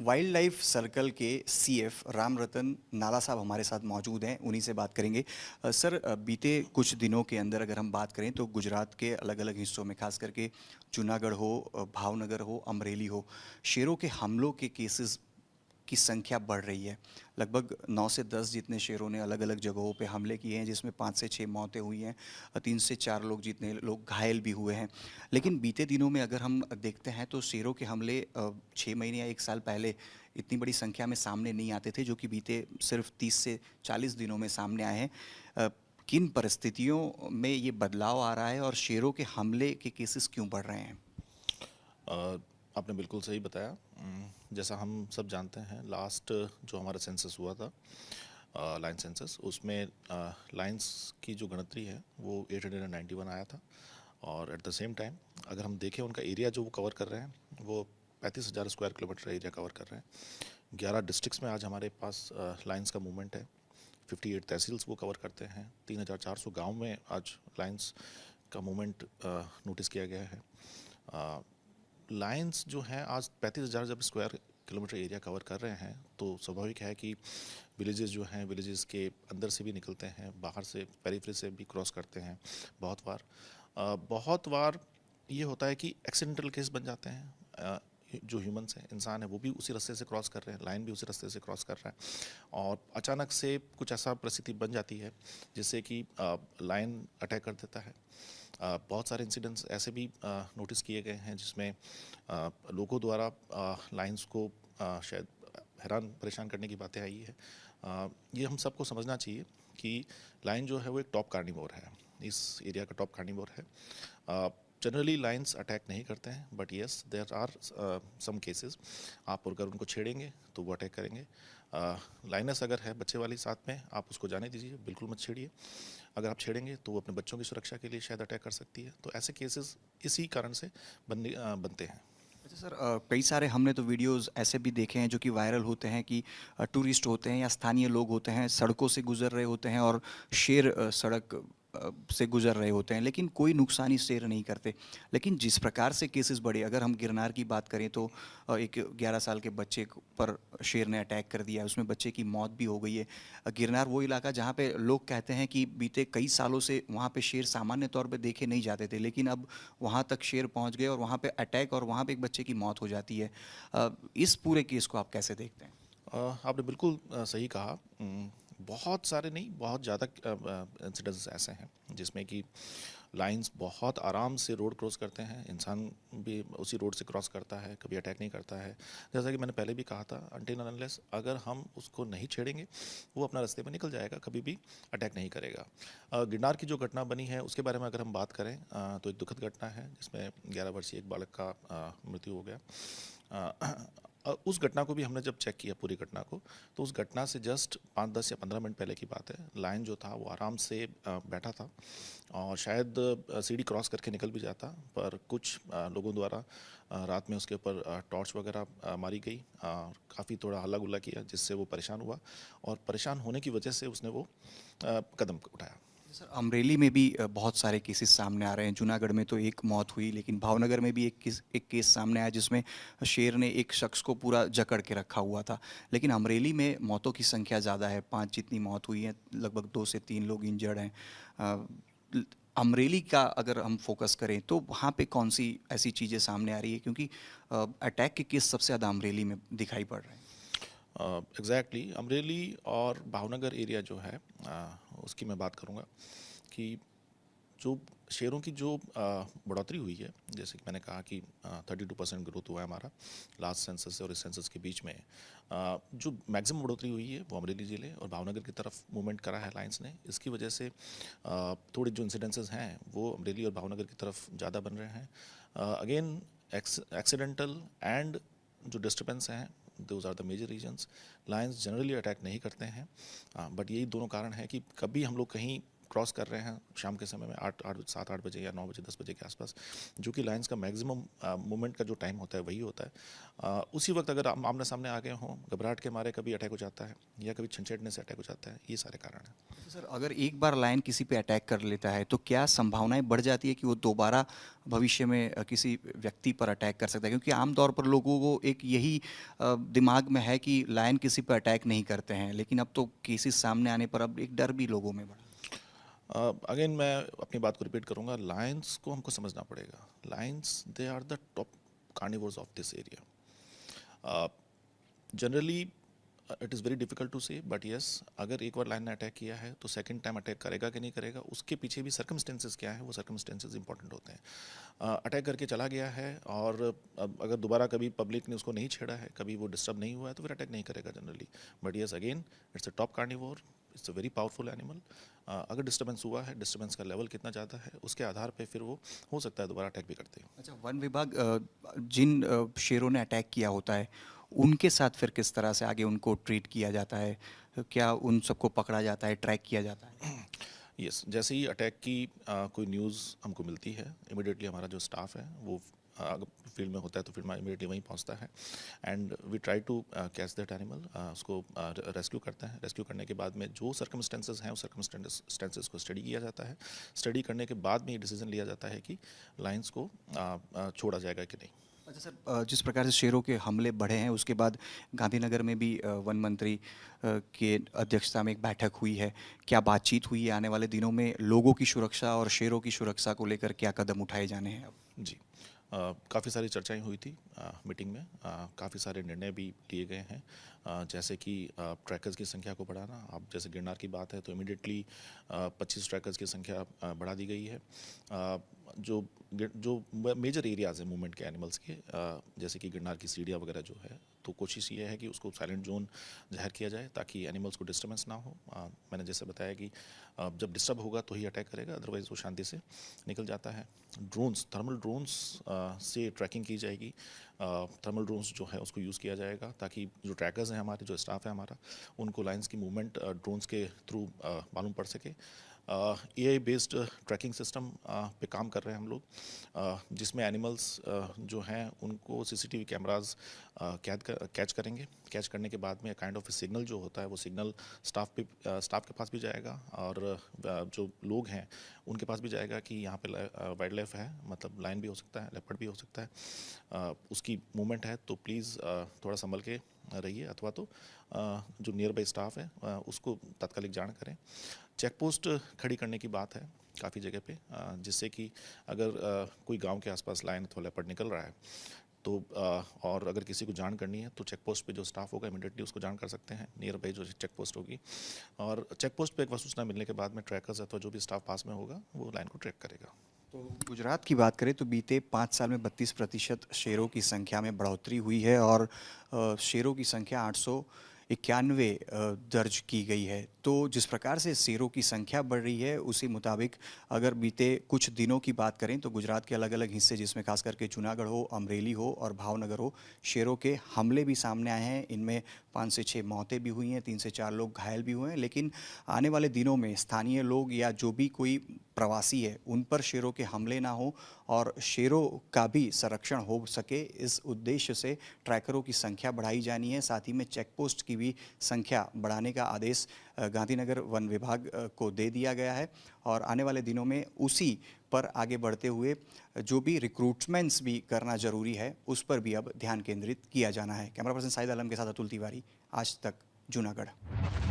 Wild life circle के CF Ram रतन नाला साहब हमारे साथ मौजूद हैं, उन्हीं से बात करेंगे। सर, बीते कुछ दिनों के अंदर अगर हम बात करें तो गुजरात के अलग अलग हिस्सों में, खास करके जूनागढ़ हो, भावनगर हो, अमरेली हो, शेरों के हमलों के केसेस की संख्या बढ़ रही है। लगभग 9 से 10 जितने शेरों ने अलग अलग जगहों पे हमले किए हैं, जिसमें 5 से 6 मौतें हुई हैं, 3 से 4 लोग जितने लोग घायल भी हुए हैं। लेकिन बीते दिनों में अगर हम देखते हैं तो शेरों के हमले 6 महीने या 1 साल पहले इतनी बड़ी संख्या में सामने नहीं आते थे, जो कि बीते सिर्फ 30 से 40 दिनों में सामने आए हैं। किन परिस्थितियों में ये बदलाव आ रहा है और शेरों के हमले के केसेस क्यों बढ़ रहे हैं? अ, आपने बिल्कुल सही बताया। जैसा हम सब जानते हैं, लास्ट जो हमारा सेंसस हुआ था, लाइन सेंसस, उसमें लाइन्स की जो गणतरी है वो 891 आया था। और एट द सेम टाइम अगर हम देखें उनका एरिया जो वो कवर कर रहे हैं, वो 35,000 स्क्वायर किलोमीटर एरिया कवर कर रहे हैं। 11 डिस्ट्रिक्ट्स में आज हमारे पास लाइन्स का मूवमेंट है। 58 तहसील्स वो कवर करते हैं। 3,400 गाँव में आज लाइन्स का मूवमेंट नोटिस किया गया है। लाइन्स जो हैं आज 35,000 जब स्क्वायर किलोमीटर एरिया कवर कर रहे हैं, तो स्वाभाविक है कि विलेजेस जो हैं, विलेजेस के अंदर से भी निकलते हैं, बाहर से पेरिफेरी से भी क्रॉस करते हैं। बहुत बार ये होता है कि एक्सीडेंटल केस बन जाते हैं। जो ह्यूमंस हैं, इंसान है, वो भी उसी रास्ते से क्रॉस कर रहे हैं, लाइन भी उसी रास्ते से क्रॉस कर रहा है, और अचानक से कुछ ऐसा परिस्थिति बन जाती है जिससे कि लाइन अटैक कर देता है। बहुत सारे इंसिडेंट्स ऐसे भी नोटिस किए गए हैं जिसमें लोगों द्वारा लाइंस को शायद हैरान परेशान करने की बातें आई है। ये हम सबको समझना चाहिए कि लाइन जो है वो एक टॉप कार्निवोर है, इस एरिया का टॉप कार्निवोर है। जनरली लाइन्स अटैक नहीं करते हैं, but yes there are some cases. आप अगर उनको छेड़ेंगे तो वो अटैक करेंगे। लाइनस अगर है बच्चे वाली साथ में, आप उसको जाने दीजिए, बिल्कुल मत छेड़िए। अगर आप छेड़ेंगे तो वो अपने बच्चों की सुरक्षा के लिए शायद अटैक कर सकती है। तो ऐसे केसेस इसी कारण से बनते हैं। अच्छा सर, कई सारे हमने तो वीडियोस ऐसे भी देखे हैं जो कि वायरल होते हैं कि टूरिस्ट होते हैं या स्थानीय लोग होते हैं, सड़कों से गुजर रहे होते हैं और शेर सड़क से गुजर रहे होते हैं, लेकिन कोई नुकसानी शेर नहीं करते। लेकिन जिस प्रकार से केसेस बढ़े, अगर हम गिरनार की बात करें तो एक 11 साल के बच्चे पर शेर ने अटैक कर दिया है, उसमें बच्चे की मौत भी हो गई है। गिरनार वो इलाका जहाँ पे लोग कहते हैं कि बीते कई सालों से वहाँ पे शेर सामान्य तौर पे देखे नहीं जाते थे, लेकिन अब वहाँ तक शेर पहुँच गए और वहाँ पे अटैक और वहाँ पे एक बच्चे की मौत हो जाती है। इस पूरे केस को आप कैसे देखते हैं? आपने बिल्कुल सही कहा। बहुत सारे नहीं, बहुत ज़्यादा इंसिडेंट्स ऐसे हैं जिसमें कि लाइंस बहुत आराम से रोड क्रॉस करते हैं, इंसान भी उसी रोड से क्रॉस करता है, कभी अटैक नहीं करता है। जैसा कि मैंने पहले भी कहा था, अनटिल एंड अनलेस अगर हम उसको नहीं छेड़ेंगे, वो अपना रास्ते में निकल जाएगा, कभी भी अटैक नहीं करेगा। गिरनार की जो घटना बनी है उसके बारे में अगर हम बात करें, तो एक दुखद घटना है जिसमें 11 वर्षीय एक बालक का मृत्यु हो गया। उस घटना को भी हमने जब चेक किया, पूरी घटना को, तो उस घटना से जस्ट 5-10 या 15 मिनट पहले की बात है। लायन जो था वो आराम से बैठा था और शायद सीढ़ी क्रॉस करके निकल भी जाता, पर कुछ लोगों द्वारा रात में उसके ऊपर टॉर्च वगैरह मारी गई, काफ़ी थोड़ा हल्ला गुल्ला किया, जिससे वो परेशान हुआ, और परेशान होने की वजह से उसने वो कदम उठाया। सर, अमरेली में भी बहुत सारे केसेस सामने आ रहे हैं। जूनागढ़ में तो एक मौत हुई, लेकिन भावनगर में भी एक केस सामने आया जिसमें शेर ने एक शख्स को पूरा जकड़ के रखा हुआ था। लेकिन अमरेली में मौतों की संख्या ज़्यादा है, 5 जितनी मौत हुई है, लगभग 2 से 3 लोग इंजर्ड हैं। अ, अमरेली का अगर हम फोकस करें तो वहाँ पे कौन सी ऐसी चीज़ें सामने आ रही है, क्योंकि अटैक के केस सबसे ज़्यादा अमरेली में दिखाई पड़ रहे हैं? एग्जैक्टली, अमरेली और भावनगर एरिया जो है, उसकी मैं बात करूँगा कि जो शेयरों की जो बढ़ोतरी हुई है, जैसे कि मैंने कहा कि 32% ग्रोथ हुआ है हमारा लास्ट सेंसस से और इस सेंसस के बीच में। जो मैक्सिमम बढ़ोतरी हुई है वो अमरेली ज़िले और भावनगर की तरफ मूवमेंट करा है लाइंस ने। इसकी वजह से थोड़े जो इंसिडेंसेस हैं वो अमरेली और भावनगर की तरफ ज़्यादा बन रहे हैं। अगेन, एक्सीडेंटल एंड जो डिस्टर्बेंस हैं, those are the major reasons. Lions generally attack नहीं करते हैं, बट यही दोनों कारण है कि कभी हम लोग कहीं क्रॉस कर रहे हैं शाम के समय में 7-8 बजे या 9 बजे 10 बजे के आसपास, जो कि लायंस का मैक्सिमम मूवमेंट का जो टाइम होता है वही होता है। उसी वक्त अगर आमने सामने आ गए हों, घबराहट के मारे कभी अटैक हो जाता है या कभी छंछेड़ने से अटैक हो जाता है, ये सारे कारण हैं। तो सर अगर एक बार लायन किसी पे अटैक कर लेता है तो क्या संभावनाएं बढ़ जाती है कि वो दोबारा भविष्य में किसी व्यक्ति पर अटैक कर सकता है? क्योंकि आमतौर पर लोगों को एक यही दिमाग में है कि लायन किसी पर अटैक नहीं करते हैं, लेकिन अब तो केसेस सामने आने पर अब एक डर भी लोगों में बढ़ा। अगेन मैं अपनी बात को रिपीट करूंगा, लायंस को हमको समझना पड़ेगा। Lions they are the top carnivores of this area. Generally it is very difficult to say, but yes, अगर एक बार लायन ने अटैक किया है तो सेकंड टाइम अटैक करेगा कि नहीं करेगा, उसके पीछे भी सर्कमस्टेंसेस क्या है, वो सर्कमस्टेंसेस इंपॉर्टेंट होते हैं। अटैक करके चला गया है और अब अगर दोबारा कभी पब्लिक ने उसको नहीं छेड़ा है, कभी वो डिस्टर्ब नहीं हुआ है, तो फिर अटैक नहीं करेगा generally. But yes, again it's a top carnivore, it's a very powerful animal. अगर डिस्टर्बेंस हुआ है, डिस्टर्बेंस का लेवल कितना ज़्यादा है, उसके आधार पे फिर वो हो सकता है दोबारा अटैक भी करते हैं। अच्छा, वन विभाग जिन शेरों ने अटैक किया होता है उनके साथ फिर किस तरह से आगे उनको ट्रीट किया जाता है? क्या उन सबको पकड़ा जाता है, ट्रैक किया जाता है? यस, जैसे ही अटैक की कोई न्यूज़ हमको मिलती है, इमिडिएटली हमारा जो स्टाफ है वो अगर फील्ड में होता है तो फिर इमीडिएटली वहीं पहुंचता है and we try to catch that animal, उसको रेस्क्यू करते हैं। रेस्क्यू करने के बाद में जो सर्कमस्टेंसेस हैं उस सर्कमस्टेंसेस को स्टडी किया जाता है। स्टडी करने के बाद में ये डिसीजन लिया जाता है कि लायंस को छोड़ा जाएगा कि नहीं। अच्छा सर, जिस प्रकार से शेरों के हमले बढ़े हैं उसके बाद गांधीनगर में भी वन मंत्री के अध्यक्षता में एक बैठक हुई है। क्या बातचीत हुई है? आने वाले दिनों में लोगों की सुरक्षा और शेरों की सुरक्षा को लेकर क्या कदम उठाए जाने हैं अब? जी, काफ़ी सारी चर्चाएं हुई थी मीटिंग में। काफ़ी सारे निर्णय भी लिए गए हैं, जैसे कि ट्रैकर्स की संख्या को बढ़ाना। अब जैसे गिरनार की बात है तो इमीडिएटली 25 ट्रैकर्स की संख्या बढ़ा दी गई है। जो मेजर एरियाज़ हैं मूवमेंट के एनिमल्स के, जैसे कि गिरनार की सीढ़ियाँ वगैरह जो है, तो कोशिश ये है कि उसको साइलेंट जोन जाहिर किया जाए ताकि एनिमल्स को डिस्टर्बेंस ना हो। मैंने जैसे बताया कि जब डिस्टर्ब होगा तो ही अटैक करेगा, अदरवाइज वो शांति से निकल जाता है। ड्रोन्स, थर्मल ड्रोन्स से ट्रैकिंग की जाएगी। थर्मल ड्रोन्स जो है उसको यूज़ किया जाएगा ताकि जो ट्रैकर्स हैं हमारे, जो स्टाफ है हमारा, उनको लाइन्स की मूवमेंट ड्रोन्स के थ्रू मालूम पड़ सके। AI बेस्ड ट्रैकिंग सिस्टम पे काम कर रहे हैं हम लोग, जिसमें एनिमल्स जो हैं उनको CCTV कैमराज कैच करेंगे। कैच करने के बाद में काइंड ऑफ सिग्नल जो होता है वो सिग्नल स्टाफ के पास भी जाएगा और जो लोग हैं उनके पास भी जाएगा कि यहाँ पे वाइल्ड लाइफ है, मतलब लायन भी हो सकता है, लेपर्ड भी हो सकता है, उसकी मूवमेंट है, तो प्लीज़ थोड़ा संभल के रहिए, अथवा तो जो नियर बाई स्टाफ है उसको तात्कालिक जान करें। चेक पोस्ट खड़ी करने की बात है काफ़ी जगह पे, जिससे कि अगर कोई गांव के आसपास लायन अथवा लेपर्ड निकल रहा है तो और अगर किसी को जान करनी है तो चेक पोस्ट पे जो स्टाफ होगा इमीडिएटली उसको जान कर सकते हैं, नियर बाई जो चेक पोस्ट होगी। और चेक पोस्ट पे एक बार सूचना मिलने के बाद में ट्रैकर्स अथवा जो भी स्टाफ पास में होगा वो लाइन को ट्रैक करेगा। तो गुजरात की बात करें तो बीते 5 साल में 32% शेरों की संख्या में बढ़ोतरी हुई है और शेरों की संख्या 891 दर्ज की गई है। तो जिस प्रकार से शेरों की संख्या बढ़ रही है उसी मुताबिक अगर बीते कुछ दिनों की बात करें तो गुजरात के अलग अलग हिस्से, जिसमें खास करके जूनागढ़ हो, अमरेली हो और भावनगर हो, शेरों के हमले भी सामने आए हैं। इनमें 5 से 6 मौतें भी हुई हैं, 3 से 4 लोग घायल भी हुए हैं। लेकिन आने वाले दिनों में स्थानीय लोग या जो भी कोई प्रवासी है उन पर शेरों के हमले ना हो और शेरों का भी संरक्षण हो सके, इस उद्देश्य से ट्रैकरों की संख्या बढ़ाई जानी है। साथ ही में चेक पोस्ट की भी संख्या बढ़ाने का आदेश गांधीनगर वन विभाग को दे दिया गया है और आने वाले दिनों में उसी पर आगे बढ़ते हुए जो भी रिक्रूटमेंट्स भी करना जरूरी है उस पर भी अब ध्यान केंद्रित किया जाना है। कैमरा पर्सन साहिद आलम के साथ अतुल तिवारी, आज तक, जूनागढ़।